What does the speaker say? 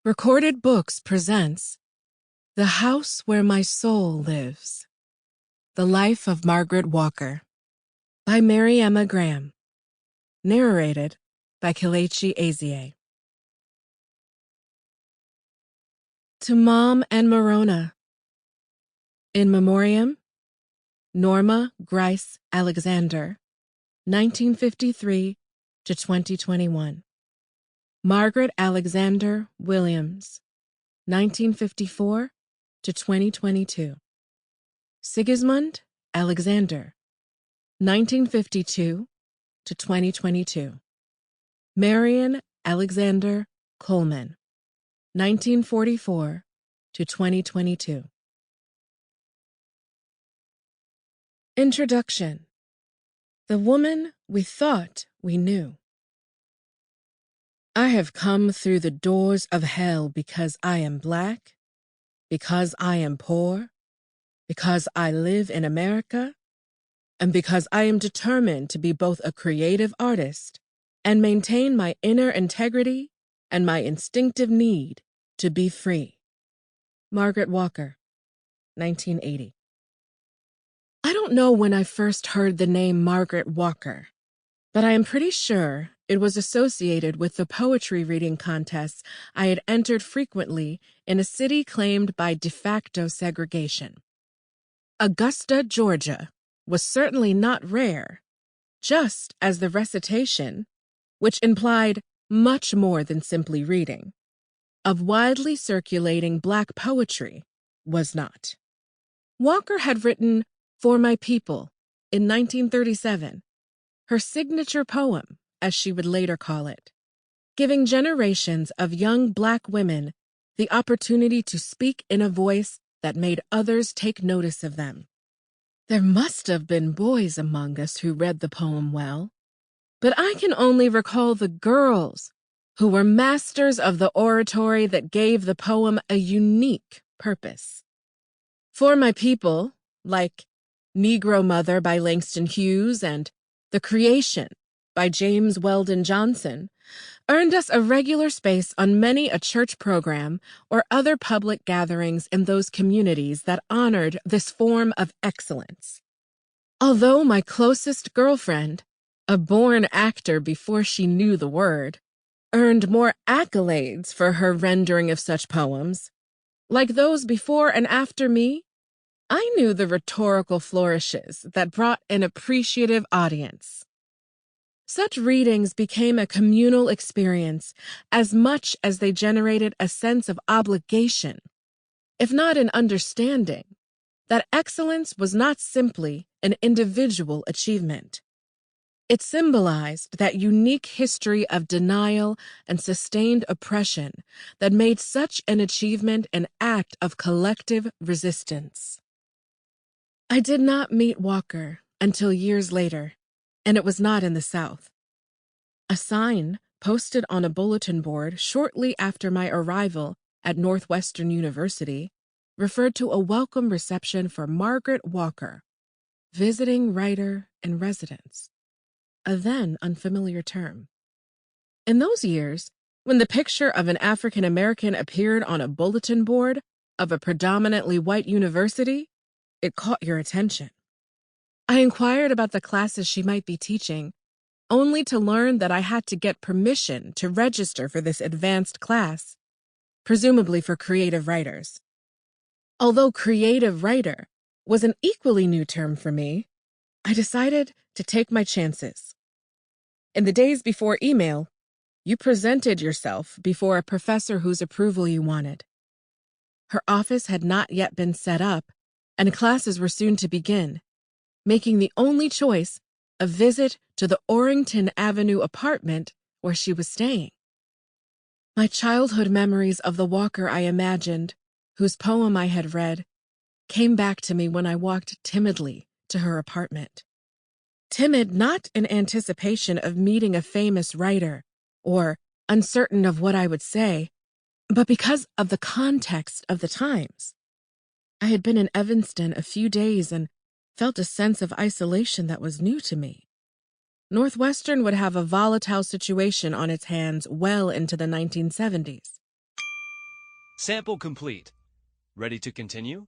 Recorded Books presents The House Where My Soul Lives. The Life of Margaret Walker by Maryemma Graham. Narrated by Kelechi Ezie. To Mom and Morona. In Memoriam, Norma Grice Alexander, 1953 to 2021. Margaret Alexander Williams, 1954 to 2022. Sigismund Alexander, 1952 to 2022. Marian Alexander Coleman, 1944 to 2022. Introduction. The woman we thought we knew. I have come through the doors of hell because I am Black, because I am poor, because I live in America, and because I am determined to be both a creative artist and maintain my inner integrity and my instinctive need to be free. Margaret Walker, 1980. I don't know when I first heard the name Margaret Walker, but I am pretty sure it was associated with the poetry reading contests I had entered frequently in a city claimed by de facto segregation. Augusta, Georgia, was certainly not rare, just as the recitation, which implied much more than simply reading, of widely circulating Black poetry was not. Walker had written For My People in 1937, her signature poem, as she would later call it, giving generations of young Black women the opportunity to speak in a voice that made others take notice of them. There must have been boys among us who read the poem well, but I can only recall the girls who were masters of the oratory that gave the poem a unique purpose. For My People, like Negro Mother by Langston Hughes and The Creation by James Weldon Johnson, earned us a regular space on many a church program or other public gatherings in those communities that honored this form of excellence. Although my closest girlfriend, a born actor before she knew the word, earned more accolades for her rendering of such poems, like those before and after me, I knew the rhetorical flourishes that brought an appreciative audience. Such readings became a communal experience as much as they generated a sense of obligation, if not an understanding, that excellence was not simply an individual achievement. It symbolized that unique history of denial and sustained oppression that made such an achievement an act of collective resistance. I did not meet Walker until years later, and it was not in the South. A sign posted on a bulletin board shortly after my arrival at Northwestern University referred to a welcome reception for Margaret Walker, visiting writer in residence, a then unfamiliar term. In those years, when the picture of an African American appeared on a bulletin board of a predominantly white university, it caught your attention. I inquired about the classes she might be teaching, only to learn that I had to get permission to register for this advanced class, presumably for creative writers. Although creative writer was an equally new term for me, I decided to take my chances. In the days before email, you presented yourself before a professor whose approval you wanted. Her office had not yet been set up, and classes were soon to begin, making the only choice a visit to the Orrington Avenue apartment where she was staying. My childhood memories of the Walker I imagined, whose poem I had read, came back to me when I walked timidly to her apartment. Timid not in anticipation of meeting a famous writer or uncertain of what I would say, but because of the context of the times. I had been in Evanston a few days and felt a sense of isolation that was new to me. Northwestern would have a volatile situation on its hands well into the 1970s. Sample complete. Ready to continue?